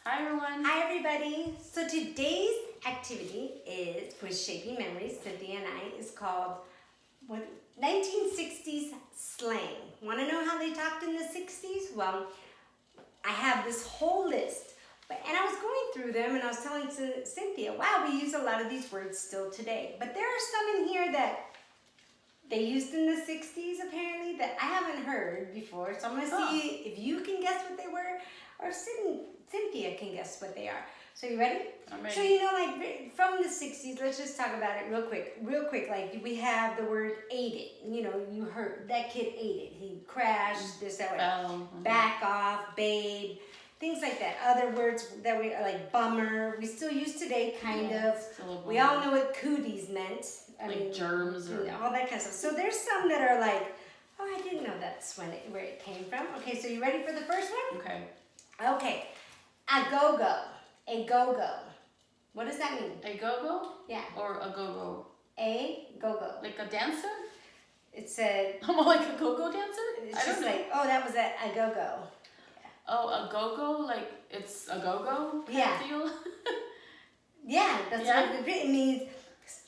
Hi everyone. Hi everybody. So today's activity is for Shaping Memories. Cynthia and I is called what 1960s slang. Want to know how they talked in the 60s? Well, I have this whole list, and I was going through them and I was telling Cynthia, wow, we use a lot of these words still today. But there are some in here that they used in the 60s apparently that I haven't heard before. So I'm going to see if you can guess what they were or Cynthia can guess what they are. So you ready? I'm ready. So like from the 60s, let's just talk about it real quick. Like we have the word ate it. You heard that kid ate it. He crashed, this, that, Fell. back off, babe, things like that. Other words that we like bummer, we still use today, kind of. We all know what cooties meant. I mean, germs or all that kind of stuff. So there's some that are like, oh, I didn't know that's where it came from. Okay, so you ready for the first one? Okay. Okay, a go-go, a go-go. What does that mean? A go-go? Yeah. Or a go-go? A go-go. Like a dancer? It said. Like a go-go dancer? It's just like, oh, that was a go-go. Oh, a go-go? Like it's a go-go kind Yeah. of deal? Yeah, that's what it means.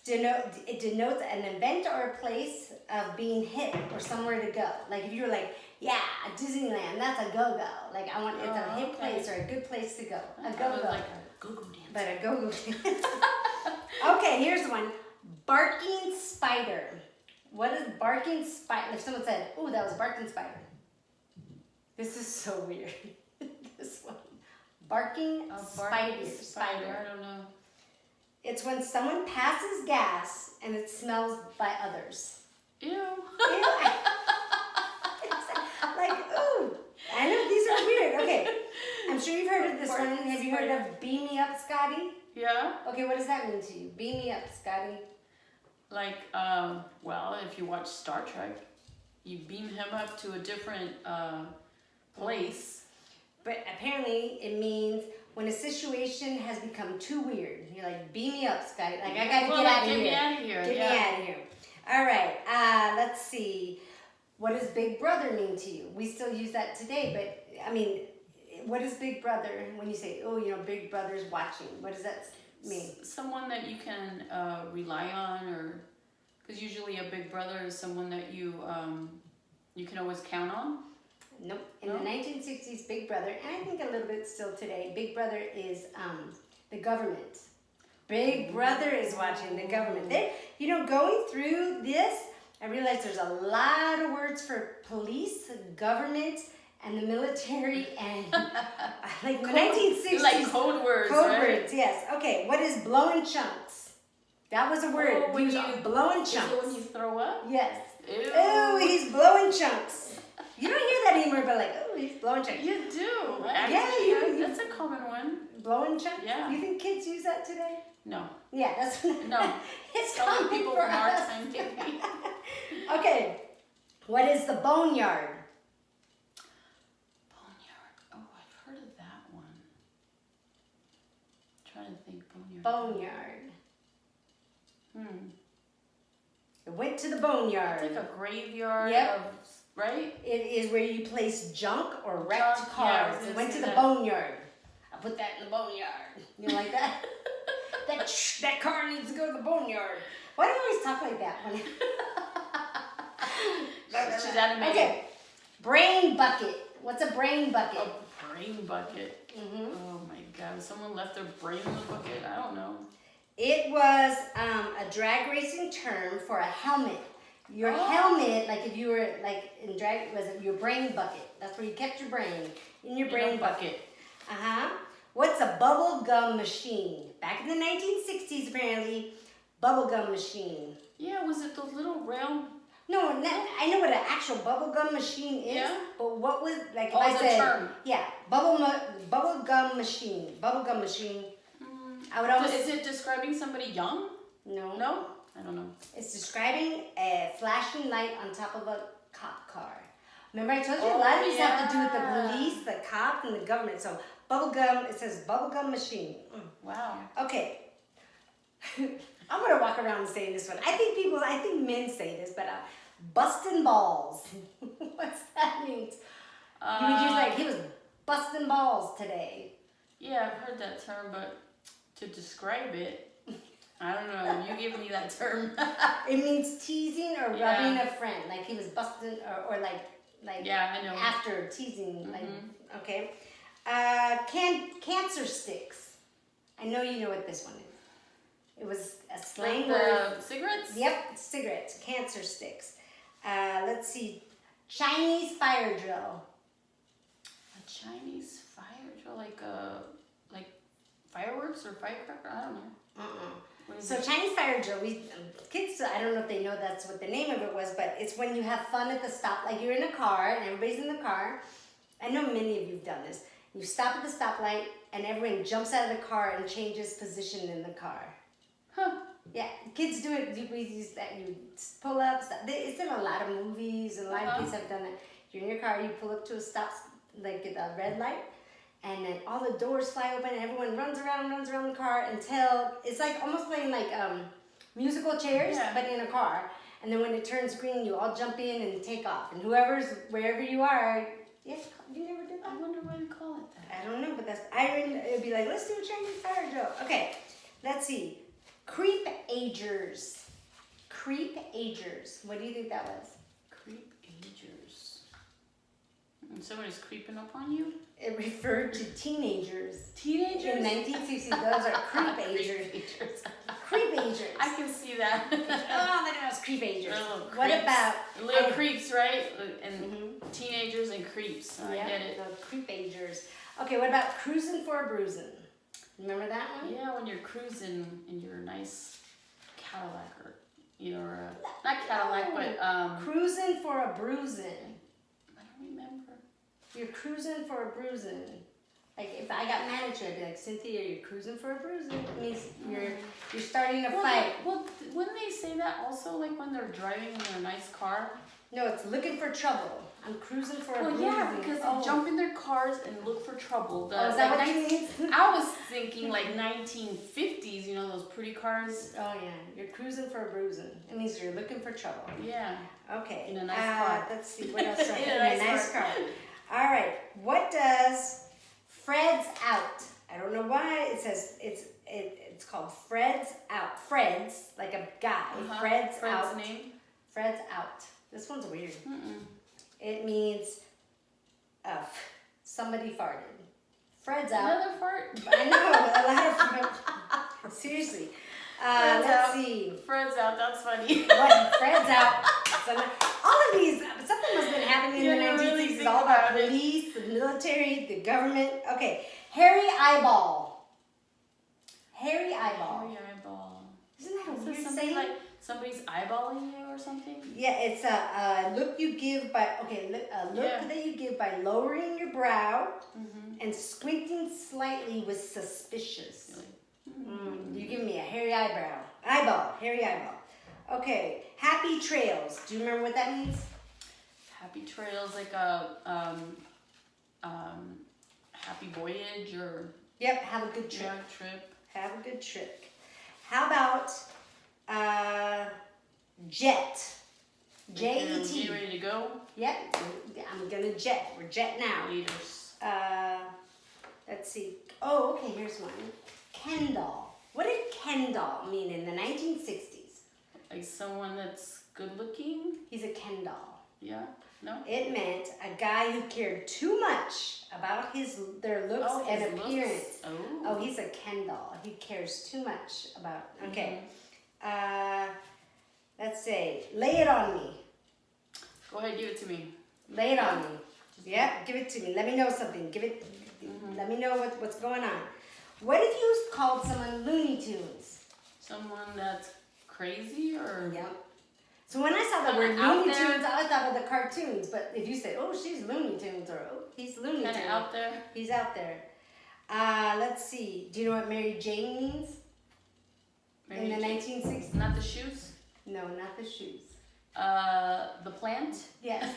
It denotes an event or a place of being hip or somewhere to go. Like if you were like, yeah, Disneyland, that's a go-go. Like it's a hip place or a good place to go. A go-go. Like a go-go dancer. But a go-go. Okay, here's one. Barking spider. What is barking spider? If someone said, oh, that was barking spider. This is so weird. This one. Barking spider. I don't know. It's when someone passes gas and it smells by others. Ew. Ew. Like, ooh. I know these are weird. Okay. I'm sure you've heard of this one. Have you heard of Beam Me Up, Scotty? Yeah. Okay, what does that mean to you? Beam me up, Scotty. Like, well, if you watch Star Trek, you beam him up to a different place. But apparently it means when a situation has become too weird. You're like, beam me up, Scotty. Like, I gotta get out of here. Get me out of here. Get me out of here. All right, let's see. What does Big Brother mean to you? We still use that today, but I mean, what is Big Brother when you say, oh, Big Brother's watching? What does that mean? Someone that you can rely on, or because usually a big brother is someone that you can always count on. Nope. In the 1960s, Big Brother, and I think a little bit still today, Big Brother is the government. Big Brother is watching the government. Going through this, I realized there's a lot of words for police, government, and the military, and like the 1960s. Like code words, Code words, yes. Okay, what is blowing chunks? That was a word. When he was blowing chunks. Is it when you throw up? Yes. Ew. Oh, he's blowing chunks. You don't hear that anymore, but like, oh, he's blowing chunks. You do. Actually, that's a common one. Blowing chunks? Yeah. You think kids use that today? No. Yeah, that's No. It's Some common people for from our us. time, maybe. Okay, what is the boneyard? Boneyard. Oh, I've heard of that one. I'm trying to think boneyard. Boneyard. Hmm. It went to the boneyard. It's like a graveyard Yep. of, right? It is where you place junk or wrecked Junk, cars. yeah, It went to the that. boneyard. I put that in the boneyard. You like that? that car needs to go to the boneyard. Why do you always talk like that? She's animated. Okay. Brain bucket. What's a brain bucket? A brain bucket. Mm-hmm. Oh my God! Someone left their brain in the bucket. I don't know. It was a drag racing term for a helmet. Your helmet, like if you were like in drag, was your brain bucket. That's where you kept your brain in your brain bucket. What's a bubble gum machine? Back in the 1960s, apparently, bubble gum machine. Yeah, was it those little round? No, I know what an actual bubble gum machine is. Yeah. But what was like? If Oh, I it's a said, term. yeah, bubble gum machine. Bubble gum machine. I would always. Is it describing somebody young? No. No, I don't know. It's describing a flashing light on top of a cop car. Remember I told you a lot of these have to do with the police, the cops, and the government. So bubblegum, it says bubblegum machine. Wow. Okay. I'm going to walk around saying this one. I think men say this, but busting balls. What's that mean? You would use like, he was busting balls today. Yeah, I've heard that term, but to describe it, I don't know. You give me that term. It means teasing or Yeah. rubbing a friend. Like he was busting or like Yeah, I know. after teasing. Like Mhm. okay. Cancer sticks. I know you know what this one is. It was a slang Like word. the cigarettes? Yep, cigarettes, cancer sticks. Let's see. Chinese fire drill. A Chinese fire drill, like fireworks or firecracker? I don't know. What is So it? Chinese fire drill, kids, I don't know if they know that's what the name of it was, but it's when you have fun at the stop, like you're in a car and everybody's in the car. I know many of you've done this. You stop at the stoplight and everyone jumps out of the car and changes position in the car. Huh. Yeah, kids do it. We use that. You pull up. It's in a lot of movies, and a lot of kids have done that. You're in your car, you pull up to a stop, like at a red light, and then all the doors fly open, and everyone runs around the car until it's like almost playing like musical chairs, Yeah. but in a car. And then when it turns green, you all jump in and take off. And whoever's wherever you are, yes, you never did I that. wonder why they call it that. I don't know, but that's it'd be like, let's do a Chinese fire drill. Okay, let's see. Creep agers. Creep agers. What do you think that was? Creep agers. And somebody's creeping up on you? It referred to teenagers. Teenagers? In 1960s, those are creep agers. Creep-agers. Creep agers. I can see that. Oh, look at those creep agers. They're little What creeps. about Little creeps, right? And Mhm. teenagers and creeps. I yeah, get it. the creep agers. Okay, what about cruising for a bruising? Remember that one? Yeah, when you're cruising in your nice Cadillac or, or not Cadillac, but Cruising for a bruising. I don't remember. You're cruising for a bruising. Like if I got mad at you, I'd be like, Cynthia, you're cruising for a bruising. It means you're starting a fight. Well, wouldn't they say that also, like when they're driving in their nice car? No, it's looking for trouble. I'm cruising for a Well, bruising. yeah, because they jump in their cars and look for trouble. Oh, is that like what you mean? I was thinking like 1950s, those pretty cars. Oh yeah, you're cruising for a bruising. It means you're looking for trouble. Yeah. Okay. In a nice car. Let's see what else. In a In a nice nice car. car. All right. What does Fred's out? I don't know why it says it's called Fred's out. Fred's like a guy. Fred's out. name? Fred's out. This one's weird. Mm-mm. It means somebody farted. Fred's out. Another fart? I know, a lot of seriously. Fred's Let's out. see. Fred's out, that's funny. What? Fred's out. So, all of these, something has been happening in the Yeah, you 1960s. really It's think all about about it. police, the military, the government. Okay, hairy eyeball. Hairy eyeball. Hairy eyeball. Isn't that a Is weird this something saying? like somebody's eyeballing you or something? Yeah, it's a look you give by a look Yeah. that you give by lowering your brow Mm-hmm. and squinting slightly with suspicious. Really? You give me a hairy hairy eyeball. Okay, happy trails. Do you remember what that means? Happy trails, like a happy voyage or Yep, have a good trip. trip. Have a good trip. How about jet? J-E-T. You ready to go? Yep, I'm gonna jet. We're jet now. Leaders. Let's see. Oh, okay, here's one. Ken doll. What did Ken doll mean in the 1960s? Like someone that's good looking? He's a Ken doll. Yeah? No? It meant a guy who cared too much about their looks and his looks. appearance. Oh. Oh, he's a Ken doll. He cares too much about. Okay. Let's say, lay it on me. Go ahead, give it to me. Lay it on me. Yep, give it to me. Let me know something. Let me know what's going on. What if you called someone Looney Tunes? Someone that's crazy or? Yep. So when I saw the word Kinda out Looney there. Tunes, I thought of the cartoons. But if you say, oh, she's Looney Tunes, or oh, he's Looney Kind Tunes. of out there? He's out there. Let's see. Do you know what Mary Jane means? Maybe In the 1960s? Not the shoes? No, not the shoes. The plant? Yes.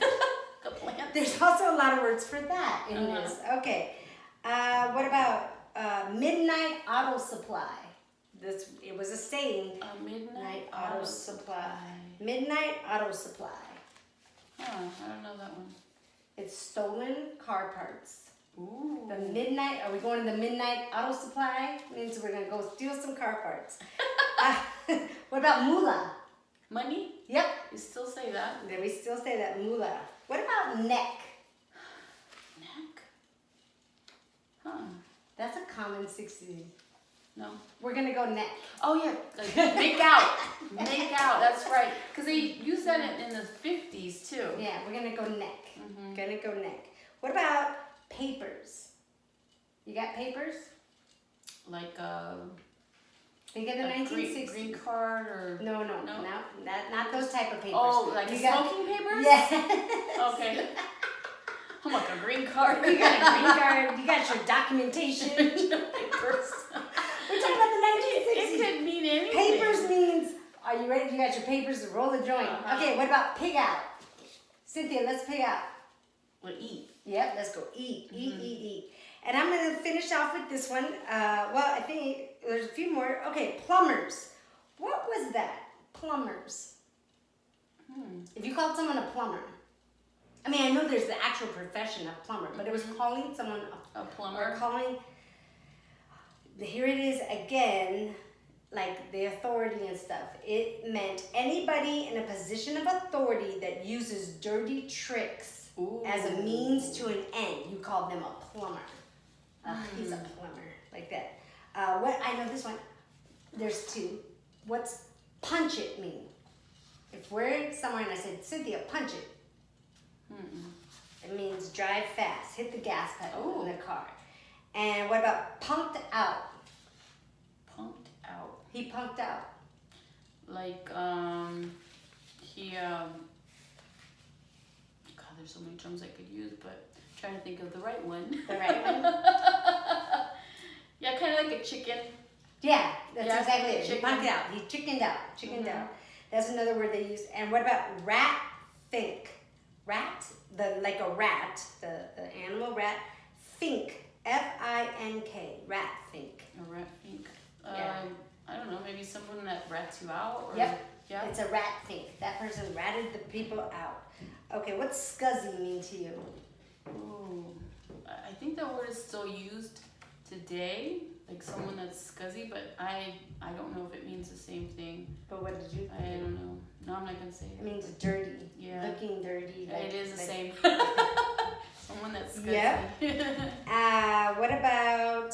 The plant? There's also a lot of words for that in Uh-huh. this. Okay. What about midnight auto supply? It was a saying. A midnight Night auto auto supply. supply. Midnight auto supply. Huh, I don't know that one. It's stolen car parts. Ooh. The midnight, are we going to the midnight auto supply? Means we're gonna go steal some car parts. What about moolah? Money? Yep, You still say that? then we still say that moolah. What about neck? Neck? Huh. That's a common 60s. No. We're gonna go neck. Oh yeah, like make out. Make out, that's right. Because they use that in the 50s too. Yeah, we're gonna go neck. Mhm. Gonna go neck. What about papers? You got papers? Like Think of the a 1960s. green card or... No, No? not those type of papers. Oh, like You smoking papers? Yeah. Okay. I'm like a green card. You got a green card. You got your documentation. Papers. We're talking about the 1960s. It could mean anything. Papers means, are you ready? You got your papers to roll a joint. Uh-huh. Okay, what about pig out? Cynthia, let's pig out. Well, eat. Yep, let's go. Eat. Mm-hmm. Eat. And I'm going to finish off with this one. Well, I think there's a few more. Okay, plumbers. What was that? Plumbers. If you called someone a plumber, I mean, I know there's the actual profession of plumber, but it was calling someone A or plumber. calling, here it is again, like the authority and stuff. It meant anybody in a position of authority that uses dirty tricks Ooh. as a means to an end. You called them a plumber. He's a plumber, like that. What I know this one, there's two. What's punch it mean? If we're somewhere and I said, Cynthia, punch it. It means drive fast, hit the gas pedal in the car. And what about punked out? Punked out. He punked out. Like, he, God, there's so many terms I could use, but I'm trying to think of the right one. The right one? Yeah, kind of like a chicken. Yeah, that's Yeah, exactly it. He chicken. punked out. He chickened out. Chickened out. That's another word they use. And what about rat fink? Rat, like a rat, the animal rat. Fink, F-I-N-K, rat fink. A rat fink. Yeah. I don't know, maybe someone that rats you out? Or, Yep. Yeah. It's a rat fink. That person ratted the people out. Okay, what's scuzzy mean to you? Ooh. I think that word is still used today, like someone that's scuzzy, but I don't know if it means the same thing. But what did you I think? don't know. No, I'm not gonna say It it. means dirty. Yeah. Looking dirty. It is the same. Someone that's scuzzy. Yep. What about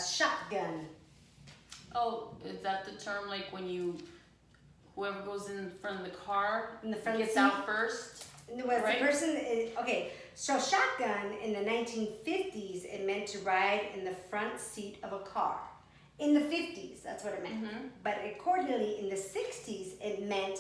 shotgun? Oh, is that the term like when whoever goes in front of the car In the front gets seat? out first? Was Right. the person, okay, so shotgun in the 1950s, it meant to ride in the front seat of a car. In the 50s, that's what it meant. But accordingly, in the 60s, it meant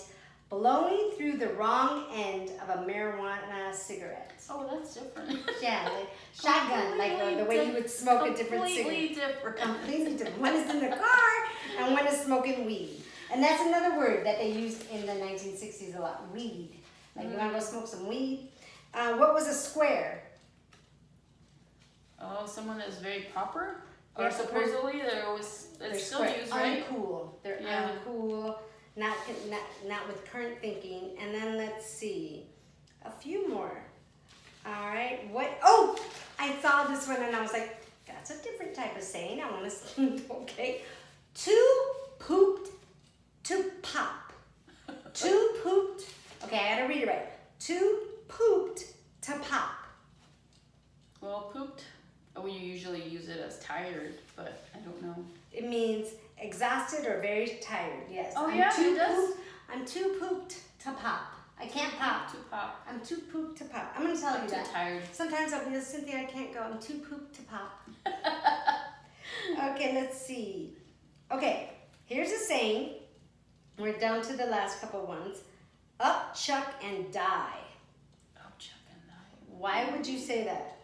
blowing through the wrong end of a marijuana cigarette. Oh, that's different. Yeah, like shotgun, like the way you would smoke a different cigarette. Completely different. Completely different. One is in the car and one is smoking weed. And that's another word that they used in the 1960s a lot, weed. Like you want to go smoke some weed? What was a square? Oh, someone that's very proper? Yeah, Or supposedly they're still square. used, right? Uncool. They're Yeah. uncool, not with current thinking. And then let's see, a few more. All right, oh, I saw this one and I was like, that's a different type of saying. I want to, okay. Too pooped to pop. Too pooped, okay, I gotta read it right. Too pooped to pop. Well, pooped. Oh, you usually use it as tired, but I don't know. It means exhausted or very tired, yes. Oh, yeah, too it does. Pooped, I'm too pooped to pop. I can't pop. To pop. I'm too pooped to pop. I'm gonna tell I'm you too that. tired. Sometimes I'll be like, Cynthia, I can't go. I'm too pooped to pop. Okay, let's see. Okay, here's a saying. We're down to the last couple ones. Up, chuck, and die. Oh, chuck and die. Why would you say that?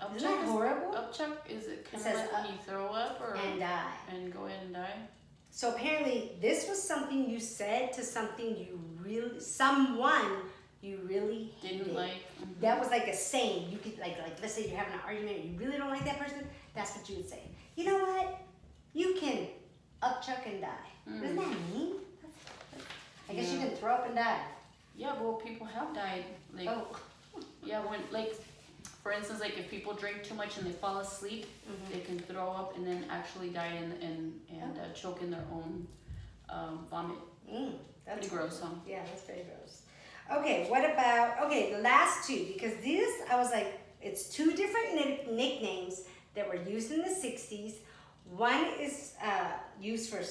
Upchuck Isn't that horrible? Upchuck, is it kind says of like when up you throw up or And die. and go ahead and die? So apparently, this was something you said to someone you really hated. Didn't like. That was like a saying. You could like let's say you're having an argument and you really don't like that person. That's what you would say. You know what? You can up, chuck, and die. Doesn't that mean? I guess you Yeah. can throw up and die. Yeah, well, people have died. Like, Oh, Yeah, when, like, for instance, like if people drink too much and they fall asleep, they can throw up and then actually die and choke in their own vomit. That's Pretty gross, huh? Yeah, that's very gross. Okay, what about, okay, the last two, because this, I was like, it's two different nicknames that were used in the 60s. One is used for,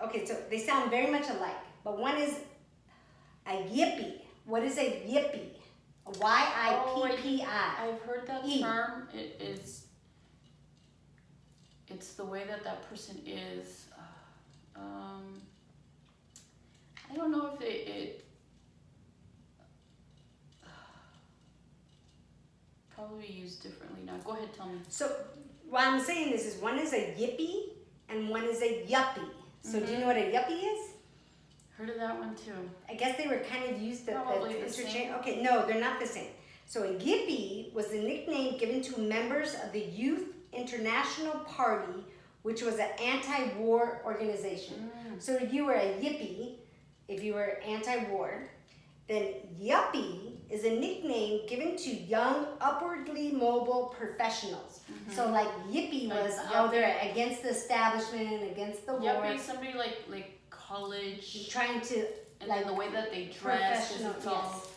okay, so they sound very much alike, but one is a yippie. What is a yippie? Y-I-P-P-I. I've heard that E. term. It's the way that person is. I don't know if it probably used differently now. Go ahead, tell me. So what I'm saying is one is a yippie and one is a yuppie. So do you know what a yuppie is? Heard of that one too. I guess they were kind of used Probably the interchange. same. Okay, no, they're not the same. So a yippie was the nickname given to members of the Youth International Party, which was an anti-war organization. So you were a yippie if you were anti-war. Then yuppie is a nickname given to young, upwardly mobile professionals. So like yippie was, Like, they're against the establishment, against the war. Yuppie, somebody like college, Trying to, and like, then the way that they dress. professional, It's all. yes.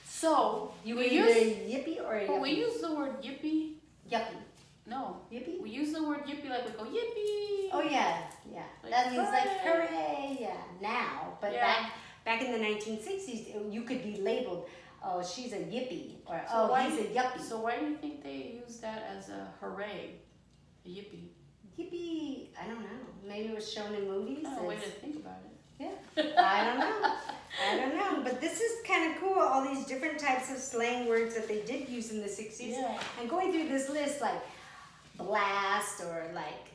So You were we either use, a yippie or a but we yuppie. use the word yippee. Yuppie. No, Yippie? we use the word yippee like we go yippee. Oh yeah, yeah. Like, That means like hooray. hooray, yeah. Now, but Yeah. back in the 1960s, you could be labeled, oh, she's a yippie, or So oh, why- he's a yuppie. So why do you think they use that as a hooray, a yippee? Yippee, I don't know. Maybe it was shown in movies. Kind of way as- to think about it. Yeah, I don't know. I don't know. But this is kind of cool. All these different types of slang words that they did use in the 60s. Yeah. And going through this list, like blast or like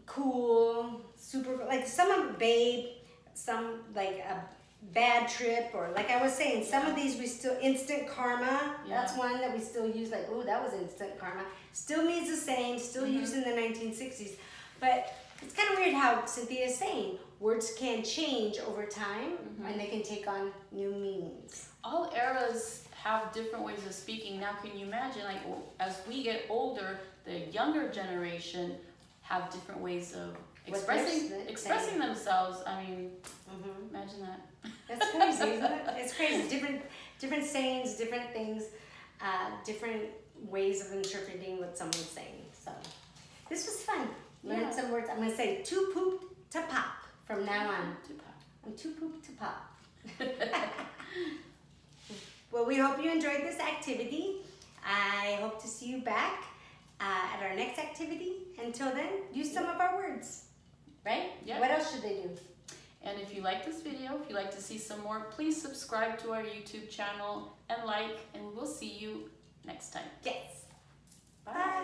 cool, super, like some of babe, some like a bad trip, or like I was saying, some of these we still, instant karma, that's Yeah. one that we still use, like, oh, that was instant karma. Still means the same, still used in the 1960s. But it's kind of weird how Cynthia is saying words can change over time and they can take on new meanings. All eras have different ways of speaking. Now, can you imagine, like, as we get older, the younger generation have different ways of What they're expressing themselves. I mean, Mm-hmm. imagine that. That's crazy, isn't it? It's crazy. Different sayings, different things, different ways of interpreting what someone's saying. So this was fun. Learned Yeah. some words. I'm gonna say too poop to pop from now on. Tupac. I'm too poop to pop. Well, we hope you enjoyed this activity. I hope to see you back at our next activity. Until then, use some of our words. Right? Yeah. What else should they do? And if you like this video, if you'd like to see some more, please subscribe to our YouTube channel and like, and we'll see you next time. Yes. Bye.